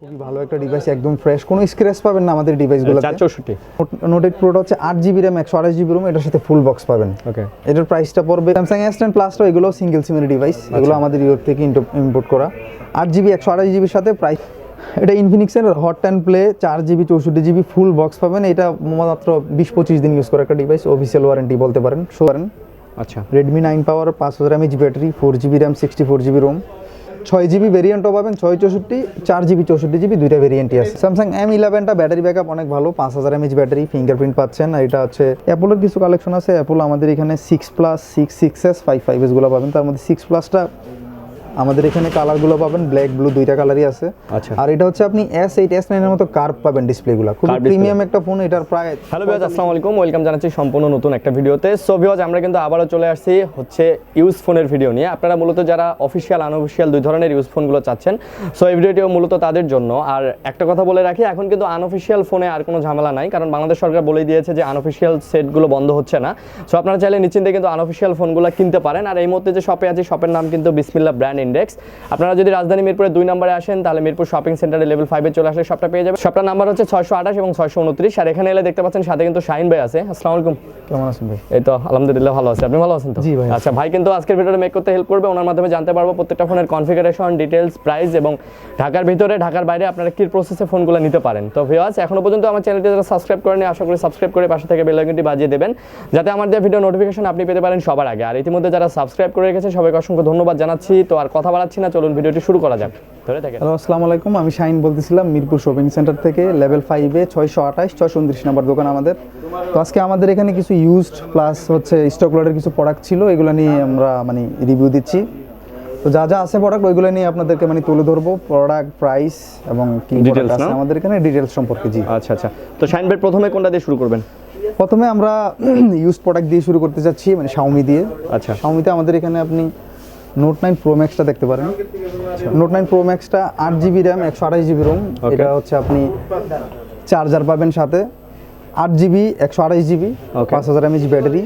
খুবই ভালো একটা ডিভাইস, একদম ফ্রেশ, কোনো স্ক্র্যাচ পাবেন না আমাদের ডিভাইসগুলোতে। 464 নোট 8 প্রোটা হচ্ছে 8GB RAM 128GB ROM, এটার সাথে ফুল বক্স পাবেন। ওকে, এটার প্রাইসটা পড়বে Samsung S10 Plus, এগুলো সিঙ্গেল সিমের ডিভাইস, এগুলো আমাদের ইউরোপ থেকে ইম্পোর্ট করা। 8GB 128GB এর সাথে প্রাইস। এটা ইনফিনিক্সের hot 10 play 4GB 64GB full box পাবেন। এটা মাত্র 20-25 দিন ইউজ করা একটা ডিভাইস, অফিসিয়াল ওয়ারেন্টি বলতে পারেন। আচ্ছা, Redmi 9 পাওয়ার 5000 mAh battery, 4GB RAM 64GB ROM, 6GB ভেরিয়েন্টও পাবেন, 664, 4GB 64GB দুইটা ভেরিয়েন্টই আছে। Samsung M11টা ব্যাটারি ব্যাকআপ অনেক ভালো, 5000 mAh ব্যাটারি, ফিঙ্গারপ্রিন্ট পাচ্ছেন। আর এটা হচ্ছে অ্যাপলের কিছু কালেকশন আছে। অ্যাপল আমাদের এখানে 6 Plus, 6, 6s, 5, 5s গুলো পাবেন। তার মধ্যে 6 Plusটা আমাদের এখানে কালারগুলো পাবেন, ব্ল্যাক ব্লু দুইটা কালারই আছে। আচ্ছা, আর এটা হচ্ছে আপনি S8, S9 এর মতো কার্ভ পাবেন ডিসপ্লেগুলো, খুব প্রিমিয়াম একটা ফোন। এটার প্রায় হ্যালো ভিউয়ার্স, আসসালামু আলাইকুম, ওয়েলকাম জানাচ্ছি সম্পূর্ণ নতুন একটা ভিডিওতে। সো ভিউয়ার্স, আমরা কিন্তু আবারও চলে আসছি হচ্ছে ইউজ ফোনের ভিডিও নিয়ে। আপনারা মূলত যারা অফিশিয়াল আনঅফিশিয়াল দুই ধরনের ইউজ ফোনগুলো চাচ্ছেন, সো এই ভিডিওটিও মূলত তাদের জন্য। আর একটা কথা বলে রাখি, এখন কিন্তু আনঅফিশিয়াল ফোনে আর কোনো ঝামেলা নাই, কারণ বাংলাদেশ সরকার বলেই দিয়েছে যে আনঅফিশিয়াল সেটগুলো বন্ধ হচ্ছে না। সো আপনারা চাইলে নিশ্চিন্তে কিন্তু আনঅফিশিয়াল ফোনগুলো কিনতে পারেন। আর এই মুহূর্তে যে শপে আছে, শপের নাম কিন্তু বিসমিল্লাহ ব্র্যান্ড ইন্ডেক্স। আপনারা যদি রাজধানী মিরপুরে 2 নম্বরে আসেন, তাহলে মিরপুর শপিং সেন্টারে লেভেল 5 এ চলে আসলে শপটা পেয়ে যাবেন। শপটার নাম্বার হচ্ছে 628 এবং 629। আর এখানে এলে দেখতে পাচ্ছেন সাথে কিন্তু শাহিন ভাই আছে। আসসালামু আলাইকুম, কেমন আছেন ভাই? এই তো আলহামদুলিল্লাহ ভালো আছি, আপনি ভালো আছেন তো? জি ভাই। আচ্ছা, ভাই কিন্তু আজকের ভিডিওটা মেক করতে হেল্প করবে। ওনার মাধ্যমে জানতে পারবো প্রত্যেকটা ফোনের কনফিগারেশন, ডিটেইলস, প্রাইস এবং ঢাকার ভিতরে ঢাকার বাইরে আপনারা কি প্রসেসে ফোনগুলো নিতে পারেন। তো ভিউয়ার্স, এখনো পর্যন্ত আমার চ্যানেলটি যারা সাবস্ক্রাইব করেনি, আশা করি সাবস্ক্রাইব করে পাশে থেকে বেল আইকনটি বাজিয়ে দেবেন, যাতে আমার দেওয়া ভিডিও নোটিফিকেশন আপনি পেতে পারেন সবার আগে। আর ইতিমধ্যে যারা সাবস্ক্রাইব করে রেখেছেন সবাইকে অসংখ্য ধন্যবাদ জানাচ্ছি। তো আর কথা বাড়াচ্ছি না, চলুন ভিডিওটি শুরু করা যাক। ধরে থাকেন। হ্যালো, আসসালামু আলাইকুম, আমি শাহিন বলতেছিলাম মিরপুর শপিং সেন্টার থেকে, লেভেল 5 এ 628, 629 নাম্বার দোকান আমাদের। তো আজকে আমাদের এখানে কিছু ইউজড প্লাস হচ্ছে স্টক লটের কিছু প্রোডাক্ট ছিল, এগুলো নিয়ে আমরা রিভিউ দিচ্ছি। তো যা যা আছে প্রোডাক্ট, ওইগুলো নিয়ে আপনাদেরকে তুলে ধরবো, প্রোডাক্ট, প্রাইস এবং কি ডিটেইলস আছে আমাদের এখানে, ডিটেইলস সম্পর্কে। জি আচ্ছা আচ্ছা, তো শাহিন ভাই প্রথমে কোনটা দিয়ে শুরু করবেন? প্রথমে আমরা ইউজড প্রোডাক্ট দিয়ে শুরু করতে চাচ্ছি, Xiaomi দিয়ে। আচ্ছা, Xiaomi-তে আমাদের এখানে আপনি নোট 9 Pro Max-টা দেখতে পারেন। Note 9 Pro Max-টা 8GB RAM 128GB ROM, এটা হচ্ছে আপনি চার্জার পাবেন সাথে, 8GB 128GB, 5000 mAh ব্যাটারি।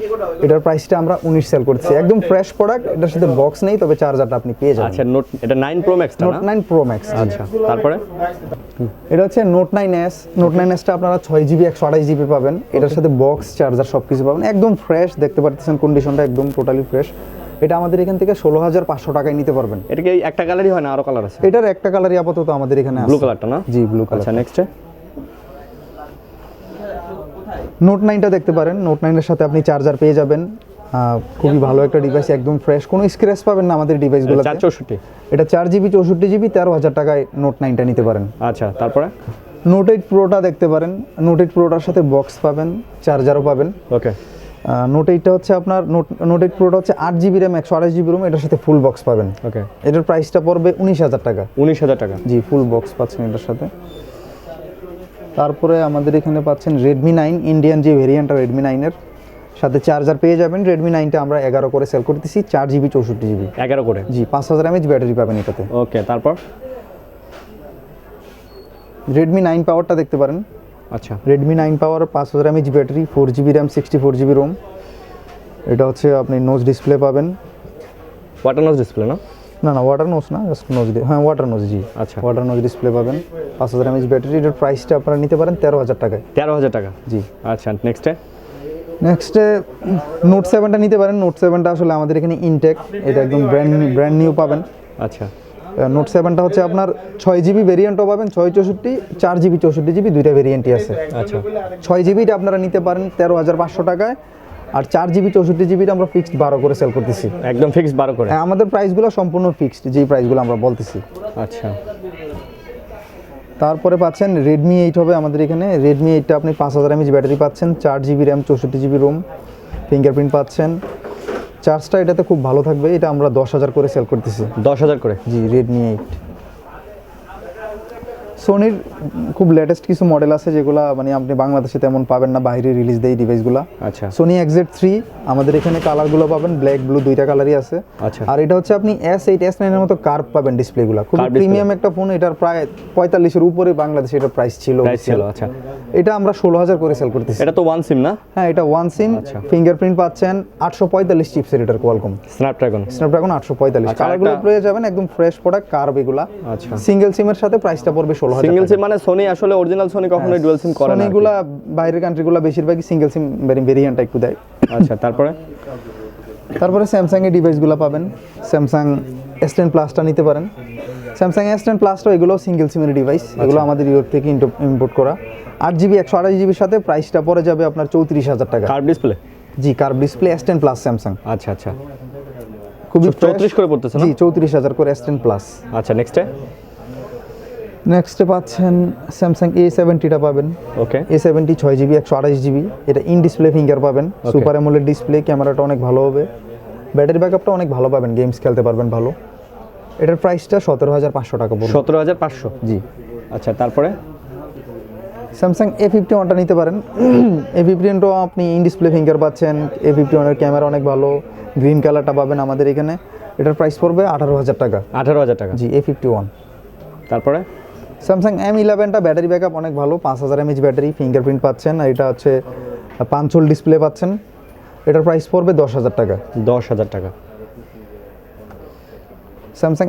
এটার প্রাইসটা আমরা 19 সেল করছি, একদম ফ্রেশ প্রোডাক্ট। এটার সাথে বক্স নেই, তবে চার্জারটা আপনি পেয়ে যাবেন। আচ্ছা, এটা 9 Pro Max টা না? Note 9 Pro Max। আচ্ছা, তারপরে এটা হচ্ছে নোট 9s। নোট 9sটা আপনারা 6GB 128GB পাবেন, এটার সাথে বক্স, চার্জার সবকিছু পাবেন, একদম ফ্রেশ। দেখতে পাচ্ছেন কন্ডিশনটা একদম টোটালি ফ্রেশ। এটা আমাদের এখান থেকে 16500 টাকায় নিতে পারবেন। এটা কি একটা কালারই হয় না আরো কালার আছে? এটার একটা কালারই আপাতত আমাদের এখানে আছে, ব্লু কালারটা না? জি, ব্লু কালার। আচ্ছা, নেক্সট নোট 9টা দেখতে পারেন। নোট 9 এর সাথে আপনি চার্জার পেয়ে যাবেন, খুবই ভালো একটা ডিভাইস, একদম ফ্রেশ, কোনো স্ক্র্যাচ পাবেন না আমাদের ডিভাইসগুলোতে। 464, এটা 4GB 64GB 13000 টাকায় নোট 9টা নিতে পারেন। আচ্ছা, তারপরে নোট 8 প্রোটা দেখতে পারেন। নোট 8 প্রোটার সাথে বক্স পাবেন, চার্জারও পাবেন। ওকে, নোট 8টা হচ্ছে আপনার নোট 8 প্রোটা হচ্ছে 8GB RAM 128GB ROM, এটার সাথে ফুল বক্স পাবেন। ওকে, এটার প্রাইসটা পড়বে 19000 টাকা। 19000 টাকা, জি, ফুল বক্স পাচ্ছেন এটার সাথে। তারপরে আমাদের এখানে পাচ্ছেন Redmi 9, ইন্ডিয়ান যে ভেরিয়েন্টটা Redmi 9 এর সাথে চার্জার পেয়ে যাবেন। Redmi 9টা আমরা 11 করে সেল করতেছি, 4GB 64GB, 11 করে। জি, 5000 mAh ব্যাটারি পাবেন এটাতে। ওকে, তারপর Redmi 9 পাওয়ারটা দেখতে পারেন। আচ্ছা, Redmi 9 পাওয়ার 5000 mAh battery, 4GB RAM 64GB ROM। এটা হচ্ছে আপনি নোজ ডিসপ্লে পাবেন। ওয়াটার নোজ ডিসপ্লে না? না, ওয়াটার নোজ না, জাস্ট নোজ, হ্যাঁ ওয়াটার নোজ, জি। আচ্ছা, ওয়াটার নোজ ডিসপ্লে পাবেন, 5000 mAh ব্যাটারি। এটার প্রাইসটা আপনারা নিতে পারেন 13000 টাকায়। 13000 টাকা, জি। আচ্ছা, নেক্সটে নোট 7টা নিতে পারেন। নোট 7টা আসলে আমাদের এখানে ইনটেক, এটা একদম ব্র্যান্ড নিউ পাবেন। আচ্ছা, নোট 7টা হচ্ছে আপনার 6GB ভেরিয়েন্টও পাবেন, 664, 4GB 64GB দুইটা ভেরিয়েন্টই আছে। আচ্ছা, 6GBটা আপনারা নিতে পারেন 13500 টাকায়, আর 4GB 64GBটা আমরা ফিক্সড 12 করে সেল করতেছি, একদম ফিক্সড 12 করে। আমাদের প্রাইসগুলো সম্পূর্ণ ফিক্সড, যেই প্রাইসগুলো আমরা বলতেছি। আচ্ছা, তারপরে পাচ্ছেন Redmi 8 হবে আমাদের এখানে। Redmi 8টা আপনি 5000 mAh ব্যাটারি পাচ্ছেন, 4GB RAM 64GB ROM, fingerprint পাচ্ছেন। চার্জটা এটাতে খুব ভালো থাকবে, এটা আমরা 10000 করে সেল করতেছি। 10000 করে, জি, Redmi 8। সোনির খুব লেটেস্ট কিছু মডেল আছে, যেগুলো আপনি বাংলাদেশে তেমন পাবেন না, বাইরে রিলিজ দেয় ডিভাইসগুলো। আচ্ছা, সোনি XZ3 আমাদের এখানে কালারগুলো পাবেন, ব্ল্যাক ব্লু দুইটা কালারই আছে। আচ্ছা, আর এটা হচ্ছে আপনি S8, S9 এর মতো কার্ভ পাবেন ডিসপ্লেগুলো, খুব প্রিমিয়াম একটা ফোন। এটার প্রায় 45 এর উপরে বাংলাদেশে এটার প্রাইস ছিল। আচ্ছা, এটা আমরা 16000 করে সেল করতেছি। এটা তো ওয়ান সিম না? হ্যাঁ, এটা ওয়ান সিম, ফিঙ্গারপ্রিন্ট পাচ্ছেন, 845 চিপসের, এটার কোয়ালকম স্ন্যাপড্রাগন 845। কালারগুলো পেয়ে যাবেন, একদম ফ্রেশ প্রোডাক্ট, কার্ভ এগুলা। আচ্ছা, সিঙ্গেল সিমের সাথে প্রাইসটা পড়বে 16,000 সিঙ্গেল সিম মানে সোনি আসলে অরিজিনাল সোনি কখনোই ডুয়াল সিম করে না আর কি। সোনিগুলা বাইরের কান্ট্রিগুলো বেশিরভাগই সিঙ্গেল সিম ভেরিয়েন্টটা একটু দেয়। আচ্ছা, তারপরে স্যামসাং এর ডিভাইসগুলো পাবেন, স্যামসাং S10 প্লাসটা নিতে পারেন। স্যামসাং S10 প্লাসটা এগুলো সিঙ্গেল সিমের ডিভাইস, এগুলো আমাদের ইউরোপ থেকে ইম্পোর্ট করা। 8GB 128GB সাথে প্রাইসটা পড়ে যাবে আপনার 34,000 টাকা। Curve display? জি, curve display S10 plus Samsung. আচ্ছা, খুবই 34 করে পড়তেছে না? জি, 34,000 করে S10 প্লাস। আচ্ছা, নেক্সটে পাচ্ছেন স্যামসাং A70টা পাবেন। ওকে, A70 6GB 128GB, এটা ইন ডিসপ্লে ফিঙ্গার পাবেন, সুপার অ্যামোলেড ডিসপ্লে, ক্যামেরাটা অনেক ভালো হবে, ব্যাটারি ব্যাকআপটা অনেক ভালো পাবেন, গেমস খেলতে পারবেন ভালো। এটার প্রাইসটা 17,500 টাকা পড়বে। 17,500? জি। আচ্ছা, তারপরে স্যামসাং A51টা নিতে পারেন। A51টা আপনি ইন ডিসপ্লে ফিঙ্গার পাচ্ছেন, A51 এর ক্যামেরা অনেক ভালো, গ্রিন কালারটা পাবেন আমাদের এখানে। এটার প্রাইস পড়বে 18,000 টাকা। 18,000 টাকা? জি, A51। তারপরে স্যামসাং M11টা ব্যাটারি ব্যাকআপ অনেক ভালো, 5000 mAh ব্যাটারি, ফিঙ্গারপ্রিন্ট পাচ্ছেন, আর এটা হচ্ছে 5 হোল ডিসপ্লে পাচ্ছেন। এটার প্রাইস পড়বে 10,000 টাকা। 10,000 টাকা। স্যামসাং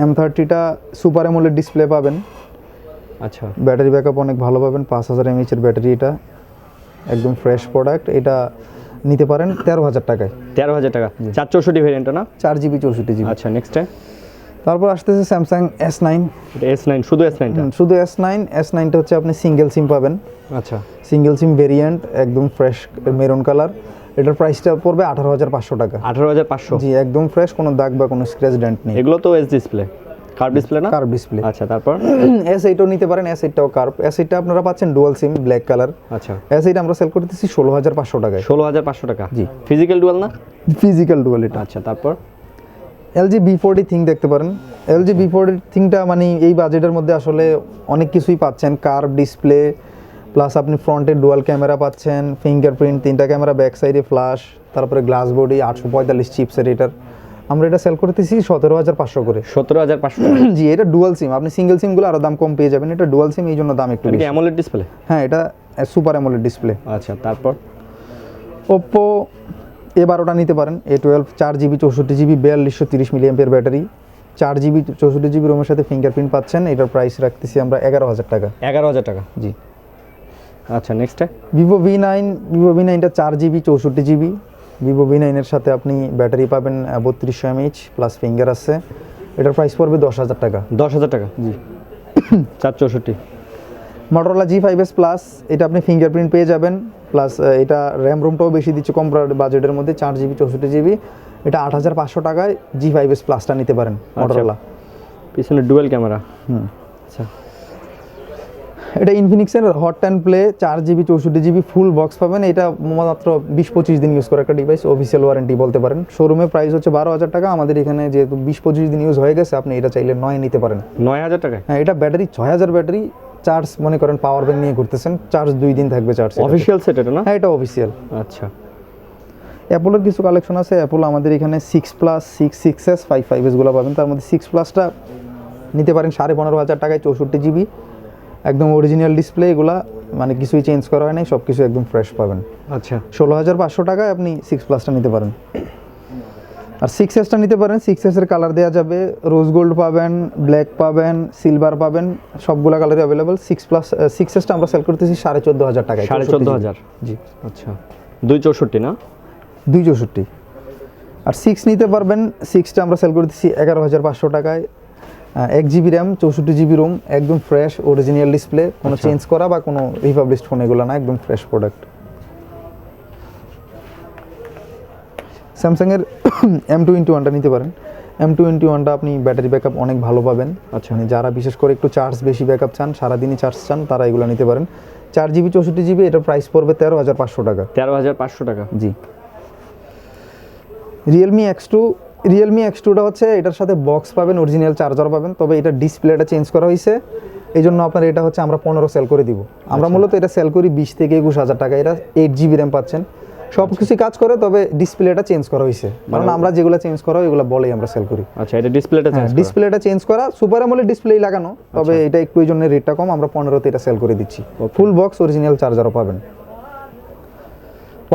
M30টা সুপার অ্যামোলেড ডিসপ্লে পাবেন। আচ্ছা, ব্যাটারি ব্যাকআপ অনেক ভালো পাবেন, 5000 mAh এর ব্যাটারি, এটা একদম ফ্রেশ প্রোডাক্ট। এটা নিতে পারেন 13,000 টাকায়। 13,000 টাকা? 464 ভেরিয়েন্টটা না? 4GB 64GB। আচ্ছা, নেক্সটে তারপর আসতেছে স্যামসাং S9। এটা S9? শুধু S9টা? শুধু S9টা হচ্ছে আপনি সিঙ্গেল সিম পাবেন, আচ্ছা, সিঙ্গেল সিম ভেরিয়েন্ট, একদম ফ্রেশ মেরুন কালার। এটার প্রাইসটা পড়বে 18,500 টাকা। 18,500? জি, একদম ফ্রেশ, কোনো দাগ বা কোনো স্ক্র্যাচ ডেন্ট নেই। এগুলো তো এস ডিসপ্লে, কার্ভ ডিসপ্লে না? Curve display. আচ্ছা, তারপর S8ও নিতে পারেন, S8টাও কার্ভ। S8টা আপনারা পাচ্ছেন ডুয়াল সিম, ব্ল্যাক কালার। আচ্ছা, S8 আমরা সেল করতেছি 16,500 টাকায়। 16,500 টাকা? জি। ফিজিক্যাল ডুয়াল না? ফিজিক্যাল ডুয়াল এটা। আচ্ছা, তারপর LG B40 থিং দেখতে পারেন। LG B40 থিংটা মানে এই বাজেটের মধ্যে আসলে অনেক কিছুই পাচ্ছেন, কার্ভ ডিসপ্লে প্লাস আপনি ফ্রন্টে ডুয়াল ক্যামেরা পাচ্ছেন, ফিঙ্গারপ্রিন্ট, 3টা ক্যামেরা, ব্যাক সাইডে ফ্ল্যাশ, তারপরে গ্লাস বডি, 845 চিপসের। এটার আমরা এটা সেল করতেছি 17,500 করে। 17,500? জি, এটা ডুয়াল সিম, আপনি সিঙ্গেল সিমগুলো আরও দাম কম পেয়ে যাবেন, এটা ডুয়াল সিম, এই জন্য দাম একটু বেশি। AMOLED display? হ্যাঁ, এটা সুপার অ্যামোলেড ডিসপ্লে। আচ্ছা, তারপর ওপ্পো A12টা নিতে পারেন। A12 4GB 64GB 4230 mAh battery, 4GB 64GB রোমের সাথে ফিঙ্গারপ্রিন্ট পাচ্ছেন। এটার প্রাইস রাখতেছি আমরা 11,000 টাকা। 11,000 টাকা? জি। আচ্ছা, নেক্সটে Vivo V9টা 4GB 64GB, Vivo V9 এর সাথে আপনি ব্যাটারি পাবেন 3200 mAh প্লাস ফিঙ্গার আছে। এটার প্রাইস পড়বে 10,000 টাকা। 10,000 টাকা? জি। 464। Motorola G5s প্লাস, এটা আপনি ফিঙ্গারপ্রিন্ট পেয়ে যাবেন, প্লাস এটা র্যাম রোমটাও বেশি দিচ্ছে কম বাজেটের মধ্যে, 4GB 64GB। এটা 8,500 টাকায় G5s প্লাসটা নিতে পারেন Motorola। পিছনে ডুয়াল ক্যামেরা। আচ্ছা, এটা ইনফিনিক্সের hot 10 play 4GB 64GB full box পাবেন। এটা মাত্র 20-25 দিন ইউজ করা একটা ডিভাইস, অফিসিয়াল ওয়ারেন্টি বলতে পারেন। শোরুমে প্রাইস হচ্ছে 12,000 টাকা, আমাদের এখানে যেহেতু 20-25 দিন ইউজ হয়ে গেছে, আপনি এটা চাইলে 9 নিতে পারেন। 9,000 টাকায়? হ্যাঁ, এটা ব্যাটারি 6,000 ব্যাটারি, চার্জ মনে করেন পাওয়ার ব্যাংক নিয়ে ঘুরতেছেন, চার্জ 2 দিন থাকবে চার্জ। অফিসিয়াল সেট এটা না? হ্যাঁ, এটা অফিসিয়াল। আচ্ছা, অ্যাপলের কিছু কালেকশন আছে। অ্যাপল আমাদের এখানে 6 প্লাস, 6s, 5s গুলো পাবেন। তার মধ্যে 6 প্লাসটা নিতে পারেন 15,500 টাকায়, 64GB, একদম অরিজিনাল ডিসপ্লে, এগুলা মানে কিছুই চেঞ্জ করা হয় নাই, সব কিছু একদম ফ্রেশ পাবেন। আচ্ছা, 16,500 টাকায় আপনি 6 প্লাসটা নিতে পারেন। আর 6sটা নিতে পারেন, 6s এর কালার দেওয়া যাবে, রোজ গোল্ড পাবেন, ব্ল্যাক পাবেন, সিলভার পাবেন, সবগুলা কালারই অ্যাভেলেবল। 6sটা আমরা সেল করতেছি 14,500 টাকায়। 14,500? জি। আচ্ছা, 264 না? 264। আর 6 নিতে পারবেন, 6টা আমরা সেল করতেছি 11,500 টাকায়, 1GB র্যাম, 64GB রোম, একদম ফ্রেশ অরিজিনাল ডিসপ্লে, কোনো চেঞ্জ করা বা কোনো রিপাবলিশড ফোন এগুলো না, একদম ফ্রেশ প্রোডাক্ট। স্যামসাংয়ের M21টা নিতে পারেন। M21টা আপনি ব্যাটারি ব্যাকআপ অনেক ভালো পাবেন। আচ্ছা, মানে যারা বিশেষ করে একটু চার্জ বেশি ব্যাকআপ চান, সারাদিনই চার্জ চান, তারা এগুলো নিতে পারেন। 4GB 64GB, এটার প্রাইস পড়বে 13,500 টাকা। 13,500 টাকা? জি। রিয়েলমি X2টা হচ্ছে, এটার সাথে বক্স পাবেন, অরিজিনাল চার্জার পাবেন, তবে এটা ডিসপ্লেটা চেঞ্জ করা হয়েছে, এই জন্য আপনার এটা হচ্ছে আমরা 15 সেল করে দিব। আমরা মূলত এটা সেল করি 20 থেকে 21,000 টাকা। এটা 8GB র্যাম পাচ্ছেন, সব কিছু কাজ করে, তবে ডিসপ্লেটা চেঞ্জ করা হয়েছে, কারণ আমরা যেগুলো চেঞ্জ করা হয় এগুলো বলেই আমরা সেল করি। আচ্ছা, এটা ডিসপ্লেটা চেঞ্জ? ডিসপ্লেটা চেঞ্জ করা, সুপার অ্যামোলেড ডিসপ্লে লাগানো, তবে এটা একটু এই জন্য রেটটা কম, আমরা 15তে এটা সেল করে দিচ্ছি। ফুল বক্স অরিজিনাল চার্জারও পাবেন।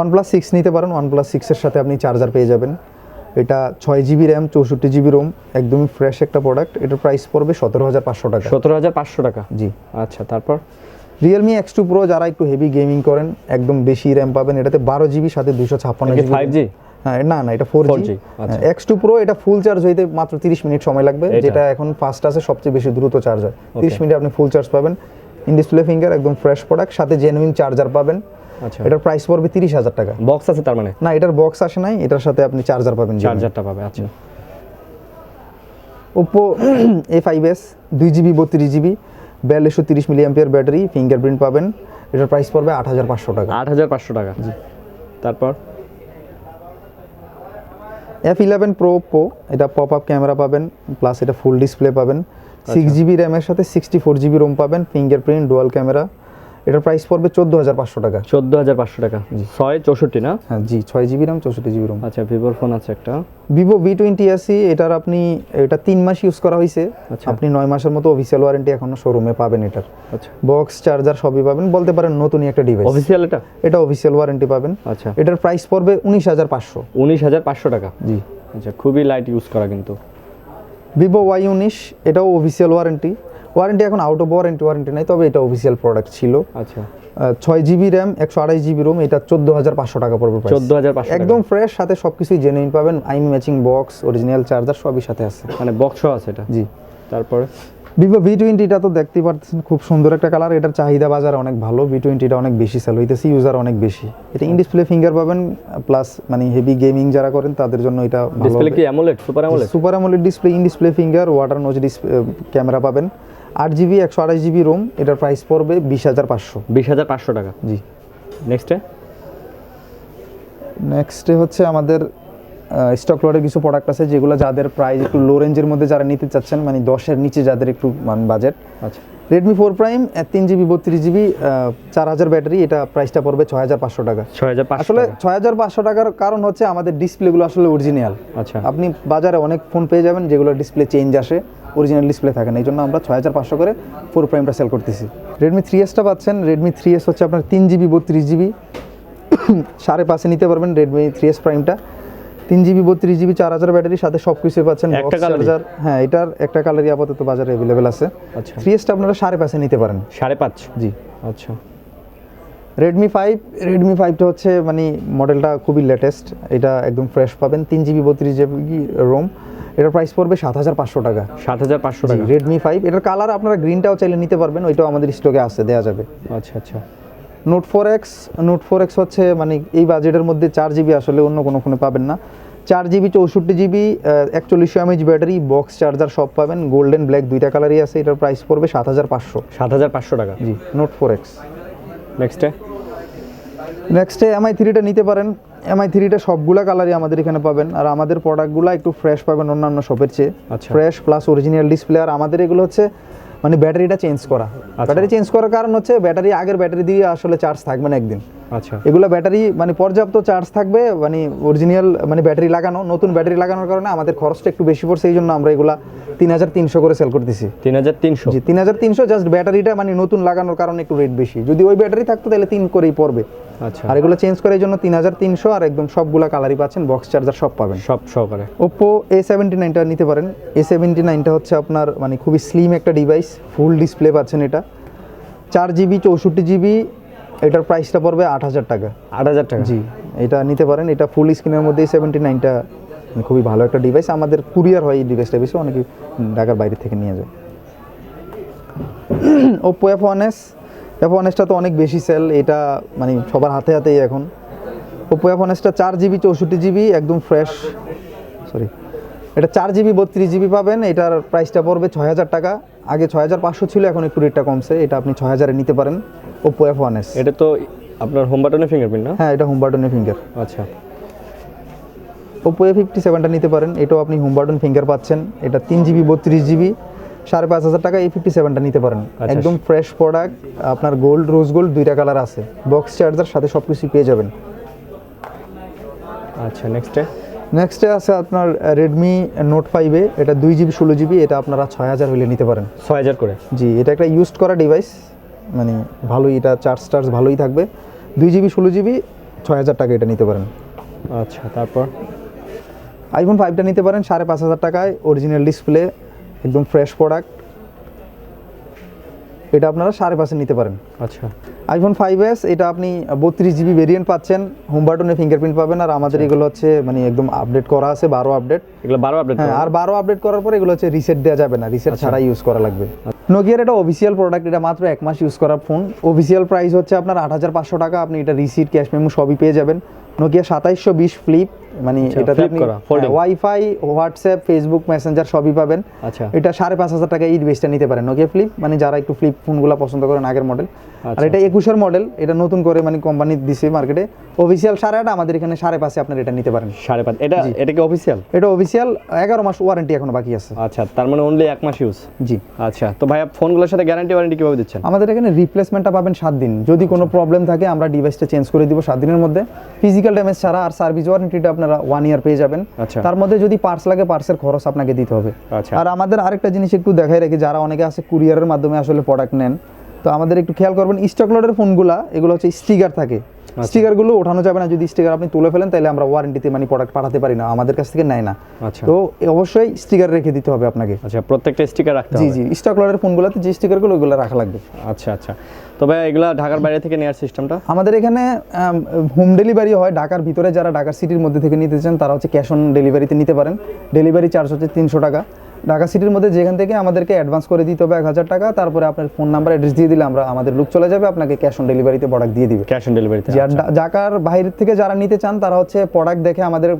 OnePlus 6 নিতে পারেন, OnePlus 6 এর সাথে আপনি চার্জার পেয়ে যাবেন। এটা 6 জিবি র্যাম 64 জিবি রোম, একদমই ফ্রেশ একটা প্রোডাক্ট। এটার প্রাইস পড়বে 17,500 টাকা। 17,500 টাকা। জি। আচ্ছা, তারপর রিয়েলমি X2 Pro যারা একটু হেভি গেমিং করেন একদম বেশি র্যাম পাবেন, এটাতে 12 জিবি সাথে 256 জিবি। 5G? হ্যাঁ, না না, এটা 4G। আচ্ছা। X2 Pro এটা ফুল চার্জ হইতে মাত্র 30 মিনিট সময় লাগবে, এটা? যেটা এখন ফাস্ট আছে, সবচেয়ে বেশি দ্রুত চার্জ হয়। 30 মিনিটে আপনি ফুল চার্জ পাবেন। ইন ডিসপ্লে ফিঙ্গার, একদম ফ্রেশ প্রোডাক্ট, সাথে জেনুইন চার্জার পাবেন। আচ্ছা, এটার প্রাইস পড়বে 30,000 টাকা। বক্স আছে তার মানে? না, এটার বক্স আসে নাই, এটার সাথে আপনি চার্জার পাবেন। চার্জারটা পাবে। আচ্ছা। Oppo A5s 2 GB 32 GB 4230 milliampere battery, fingerprint পাবেন। এটার প্রাইস পড়বে 8,500 টাকা। 8,500 টাকা। জি। তারপর F11 Pro Oppo, এটা পপ আপ ক্যামেরা পাবেন, প্লাস এটা ফুল ডিসপ্লে পাবেন। 6 জিবি র্যামের সাথে 64 জিবি রোম পাবেন, ফিঙ্গারপ্রিন্ট, ডুয়াল ক্যামেরা। এটার প্রাইস পড়বে 14,500 টাকা। 14,500 টাকা। 664 না? হ্যাঁ জি, 6 জিবি র্যাম 64 জিবি রোম। আচ্ছা, ভিভোর ফোন আছে একটা, ভিভো V20 এটার আপনি এটা 3 মাস ইউজ করা হয়েছে। আচ্ছা। আপনি 9 মাসের মতো অফিসিয়াল ওয়ারেন্টি এখনো শোরুমে পাবেন এটার। আচ্ছা। বক্স, চার্জার সবই পাবেন, বলতে পারেন নতুনই একটা ডিভাইস। অফিসিয়াল এটা? এটা অফিসিয়াল ওয়ারেন্টি পাবেন। আচ্ছা। এটার প্রাইস পড়বে 19,500। 19,500 টাকা। জি। আচ্ছা, খুবই লাইট ইউজ করা কিন্তু। ভিভো Y19, এটাও অফিসিয়াল ওয়ারেন্টি এখন আউট অফ ওয়ারেন্টি নাই, তবে এটা অফিসিয়াল প্রোডাক্ট ছিল। আচ্ছা। 6 জিবি র্যাম 128 জিবি রোম, এটা 14,500 টাকা পড়বে প্রাইস। 14,500 একদম ফ্রেশ, সাথে সবকিছুই জেনুইন পাবেন, আইমি ম্যাচিং বক্স, অরিজিনাল চার্জার সবই সাথে আছে। মানে বক্স আছে এটা? জি। তারপরে ভিভো V20, এটা তো দেখতেই পাচ্ছেন, খুব সুন্দর একটা কালার। এটার চাহিদা বাজারে অনেক ভালো, V20টা অনেক বেশি সেল হইতেছে, ইউজার অনেক বেশি। এটা ইন ডিসপ্লে ফিঙ্গার পাবেন, প্লাস মানে হেভি গেমিং যারা করেন তাদের জন্য এটা ভালো। ডিসপ্লে কি AMOLED, super AMOLED? Super AMOLED display, in display finger, water notch camera পাবেন। 8 জিবি 128 জিবি রোম, এটার প্রাইস পড়বে 20,500। 20,500 টাকা। জি। নেক্সটে হচ্ছে আমাদের স্টক লটের কিছু প্রোডাক্ট আছে, যেগুলো যাদের প্রাইস একটু লো রেঞ্জের মধ্যে যারা নিতে চাচ্ছেন, মানে 10-এর নিচে যাদের একটু বাজেট। আচ্ছা। Redmi 4 Prime 3 GB 32 GB 4000 battery, এটা প্রাইসটা পড়বে 6,500 টাকা। 6,500 আসলে 6,500 টাকার কারণ হচ্ছে আমাদের ডিসপ্লেগুলো আসলে অরিজিনাল। আচ্ছা। আপনি বাজারে অনেক ফোন পেয়ে যাবেন যেগুলো ডিসপ্লে চেঞ্জ আসে, অরিজিনাল ডিসপ্লে থাকে না, এই জন্য আমরা 6,500 করে 4 Primeটা সেল করতেছি। Redmi 3sটা পাচ্ছেন, Redmi 3s হচ্ছে আপনার 3 জিবি 32 জিবি 5.5 নিতে পারবেন। Redmi 3s Primeটা 3 GB 32 GB 4000 battery, সাথে সব কিছু পাচ্ছেন, একটা বক্স, চার্জার। হ্যাঁ, এটার একটা কালারই আপাতত বাজারে অ্যাভেলেবেল আছে। আচ্ছা। 3sটা আপনারা 5.5 নিতে পারেন। 5.5? জি। আচ্ছা। Redmi 5টা হচ্ছে মানে মডেলটা খুবই লেটেস্ট, এটা একদম ফ্রেশ পাবেন। 3 জিবি 32 জিবি রোম, এটার প্রাইস পড়বে 7,500 টাকা। 7,500 টাকা। Redmi 5, এটার কালার আপনারা গ্রিনটাও চাইলে নিতে পারবেন, ওইটাও আমাদের স্টকে আছে, দেওয়া যাবে। আচ্ছা আচ্ছা। Note 4X হচ্ছে মানে এই বাজেটের মধ্যে 4 জিবি আসলে অন্য কোনো ফোনে পাবেন না। 4 GB 64 GB 4100 mAh battery, box, charger সব পাবেন। গোল্ডেন ব্ল্যাক দুইটা কালারই আছে, এটার প্রাইস পড়বে 7,500। 7,500 টাকা। জি, Note 4X। নেক্সটে MI3টা নিতে পারেন। MI3টা সবগুলা কালারই আমাদের এখানে পাবেন, আর আমাদের প্রোডাক্টগুলো একটু ফ্রেশ পাবেন অন্যান্য শপের চেয়ে। আচ্ছা। ফ্রেশ প্লাস অরিজিনাল ডিসপ্লে, আর আমাদের এগুলো হচ্ছে মানে ব্যাটারিটা চেঞ্জ করা। ব্যাটারি চেঞ্জ করার কারণ হচ্ছে ব্যাটারি আগের ব্যাটারি দিয়ে আসলে চার্জ থাকবে না একদিন। আচ্ছা। এগুলো ব্যাটারি মানে পর্যাপ্ত চার্জ থাকবে, মানে অরিজিনাল মানে ব্যাটারি লাগানো, নতুন ব্যাটারি লাগানোর কারণে আমাদের খরচটা একটু বেশি পড়ছে, এই জন্য আমরা এগুলা 3,300 করে সেল করতেছি। 3,300? জি, 3,300, জাস্ট ব্যাটারিটা মানে নতুন লাগানোর কারণে একটু রেট বেশি। যদি ওই ব্যাটারি থাকতো তাহলে 3 করেই পড়বে। আচ্ছা। আর এগুলো চেঞ্জ করার জন্য 3,300, আর একদম সবগুলা কালারই পাচ্ছেন, বক্স, চার্জার সব পাবেন সব সহকারে। Oppo A79টা নিতে পারেন। A79টা হচ্ছে আপনার মানে খুবই স্লিম একটা ডিভাইস, ফুল ডিসপ্লে পাচ্ছেন এটা। 4 জিবি 64 জিবি, এটার প্রাইসটা পড়বে 8,000 টাকা। 8,000 টাকা? জি, এটা নিতে পারেন। এটা ফুল স্ক্রিনের মধ্যে A79টা খুবই ভালো একটা ডিভাইস, আমাদের কুরিয়ার হয় এই ডিভাইসটা, বেশি অনেকে ঢাকার বাইরে থেকে নিয়ে যায়। Oppo F1sটা তো অনেক বেশি সেল, এটা মানে সবার হাতে হাতেই এখন। Oppo F1sটা 4 জিবি 64 জিবি একদম ফ্রেশ, এটা 4 জিবি 32 জিবি পাবেন। এটার প্রাইসটা পড়বে 6,000 টাকা। আগে 6,500 ছিল, এখন একটু রেটটা কমছে, এটা আপনি 6,000-এ নিতে পারেন। Oppo F1s, এটা তো আপনার হোম বাটনে ফিঙ্গারপ্রিন্ট না? হ্যাঁ, এটা হোম বাটনে ফিঙ্গার। আচ্ছা। Oppo A57টা নিতে পারেন, এটাও আপনি হোম বাটন ফিঙ্গার পাচ্ছেন। এটা 3 জিবি 32 জিবি 5,500 টাকা। A57টা নিতে পারেন, একদম ফ্রেশ প্রোডাক্ট। আপনার গোল্ড, রোজ গোল্ড দুইটা কালার আছে, বক্স, চার্জার সাথে সব কিছু পেয়ে যাবেন। আচ্ছা। নেক্সটে আছে আপনার Redmi Note 5, এটা 2 জিবি 16 জিবি, এটা আপনারা 6,000 হইলে নিতে পারেন। 6,000 করে? জি, এটা একটা ইউজড করা ডিভাইস, মানে ভালোই, এটা চার্জ ভালোই থাকবে। 2 জিবি 16 জিবি 6,000 টাকা, এটা নিতে পারেন। আচ্ছা। তারপর আইফোন 5টা নিতে পারেন 5,500 টাকায়, অরিজিনাল ডিসপ্লে, একদম ফ্রেশ প্রোডাক্ট, এটা আপনারা 5.5 নিতে পারেন। আচ্ছা, আইফোন 5s এটা আপনি 32 জিবি ভেরিয়েন্ট পাচ্ছেন, হোম বাটনে ফিঙ্গারপ্রিন্ট পাবেন, আর আমাদের এগুলো হচ্ছে মানে একদম আপডেট করা আছে, 12 আপডেট। এগুলো 12 আপডেট। হ্যাঁ, আর 12 আপডেট করার পর এগুলো হচ্ছে রিসেট দেওয়া যাবে না, রিসেট ছাড়াই ইউজ করা লাগবে। নোকিয়ার এটা অফিসিয়াল প্রোডাক্ট, এটা মাত্র 1 মাস ইউজ করা ফোন। অফিসিয়াল প্রাইস হচ্ছে আপনার 8,500 টাকা, আপনি এটা রিসিট, ক্যাশ মেমো সবই পেয়ে যাবেন। নোকিয়া 2720 ফ্লিপ, মানে এটাতে flip আপনি করা, folding। Wifi, WhatsApp, Facebook, Messenger সবই পাবেন। আচ্ছা, এটা 5,500 টাকা এই বেসটা নিতে পারেন নোকিয়া ফ্লিপ, মানে যারা একটু ফ্লিপ ফোনগুলো পছন্দ করেন আগের মডেল। আর এটা 21-এর মডেল, এটা নতুন করে মানে কোম্পানি দিছে মার্কেটে। অফিসিয়াল 8.5, আমাদের এখানে 5.5 আপনার এটা নিতে পারেন। 5.5। এটা কি অফিসিয়াল? এটা অফিসিয়াল, 11 মাস ওয়ারেন্টি এখনো বাকি আছে। আচ্ছা, তার মানে অনলি 1 মাস ইউজ। জি। আচ্ছা, তো ভাইয়া ফোনগুলোর সাথে গ্যারান্টি ওয়ারেন্টি কিভাবে দিচ্ছেন? আমাদের এখানে রিপ্লেসমেন্টটা পাবেন 7 দিন, যদি কোনো প্রবলেম থাকে আমরা ডিভাইসটা চেঞ্জ করে দিব 7 দিনের মধ্যে, ফিজিক্যাল ড্যামেজ ছাড়া। আর সার্ভিস ওয়ারেন্টিটা আপনারা 1 ইয়ার পেয়ে যাবেন। আচ্ছা। তার মধ্যে যদি পার্টস লাগে, পার্টসের খরচ আপনাকে দিতে হবে। আচ্ছা। আর আমাদের আরেকটা জিনিস একটু দেখাই রাখি, যারা অনেকে আছে কুরিয়ারের মাধ্যমে আসলে প্রোডাক্ট নেন, তো আমাদের একটু খেয়াল করবেন, স্টক লটের ফোনগুলা এগুলো হচ্ছে স্টিকার থাকে, স্টিকারগুলো ওঠানো যাবে না। যদি স্টিকার আপনি তুলে ফেলেন তাহলে আমরা ওয়ারেন্টিতে মানে প্রোডাক্ট পাঠাতে পারি না, আমাদের কাছ থেকে নেয় না। আচ্ছা, তো অবশ্যই স্টিকার রেখে দিতে হবে আপনাকে। আচ্ছা, প্রত্যেকটা স্টিকার রাখতে জি হবে। জি, স্টক লটের ফোনগুলোতে যে স্টিকারগুলো ওগুলো রাখা লাগবে। আচ্ছা আচ্ছা, তো ভাই এগুলা ঢাকার বাইরে থেকে নেওয়ার সিস্টেমটা? আমাদের এখানে হোম ডেলিভারি হয়, ঢাকার ভিতরে যারা ঢাকার সিটির মধ্যে থেকে নিতে চান তারা হচ্ছে ক্যাশ অন ডেলিভারিতে নিতে পারেন। ডেলিভারি চার্জ হচ্ছে 300 টাকা। ঢাকা সিটির মধ্যে যেখান থেকে আমাদেরকে অ্যাডভান্স করে দিতে হবে 1,000 টাকা, তারপরে আপনার ফোন নাম্বার, অ্যাড্রেস দিয়ে দিলে আমরা আমাদের লোক চলে যাবে, আপনাকে ক্যাশ অন ডেলিভারিতে প্রোডাক্ট দিয়ে দিবে। ক্যাশ অন ডেলিভারিতে? যে ঢাকার বাইরে থেকে যারা নিতে চান তারা হচ্ছে প্রোডাক্ট দেখে আমাদের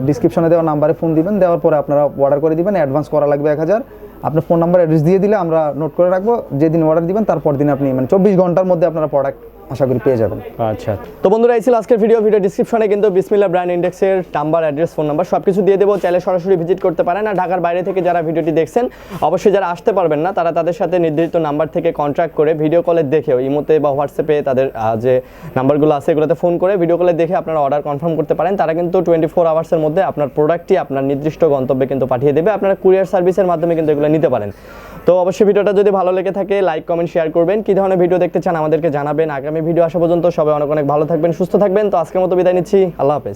ডিসক্রিপশনে দেওয়া নাম্বারে ফোন দিবেন, দেওয়ার পরে আপনারা অর্ডার করে দিবেন, অ্যাডভান্স করা লাগবে 1,000। আপনার ফোন নাম্বার, অ্যাড্রেস দিয়ে দিলে আমরা নোট করে রাখবো, যেদিন অর্ডার দিবেন তারপর দিন আপনি মানে 24 ঘন্টার মধ্যে আপনারা প্রোডাক্ট আশা করি পেয়ে যাবেন। আচ্ছা, তো বন্ধুরা এই ছিল আজকের ভিডিও ডিসক্রিপশনে কিন্তু বিসমিল্লাহ ব্র্যান্ড ইন্ডেক্সের নাম্বার, অ্যাড্রেস, ফোন নাম্বার সব কিছু দিয়ে দেবো, চাইলে সরাসরি ভিজিট করতে পারেন। আর ঢাকার বাইরে থেকে যারা ভিডিওটি দেখছেন, অবশ্যই যারা আসতে পারবেন না তারা তাদের সাথে নির্ধারিত নাম্বার থেকে কন্ট্যাক্ট করে ভিডিও কলে দেখেও, ইমোতে বা হোয়াটসঅ্যাপে তাদের যে নাম্বারগুলো আছে এগুলোতে ফোন করে ভিডিও কলে দেখে আপনারা অর্ডার কনফার্ম করতে পারেন। তারা কিন্তু 24 আওয়ার্সের মধ্যে আপনার প্রোডাক্টটি আপনার নির্দিষ্ট গন্তব্যে কিন্তু পাঠিয়ে দেবে। আপনারা কুরিয়ার সার্ভিসের মাধ্যমে কিন্তু এগুলো নিতে পারেন। তো অবশ্যই ভিডিওটা যদি ভালো লেগে থাকে লাইক, কমেন্ট, শেয়ার করবেন। কী ধরনের ভিডিও দেখতে চান আমাদেরকে জানাবেন। আগামী ভিডিও আসা পর্যন্ত সবাই অনেক অনেক ভালো থাকবেন, সুস্থ থাকবেন। তো আজকের মতো বিদায় নিচ্ছি, আল্লাহ হাফেজ।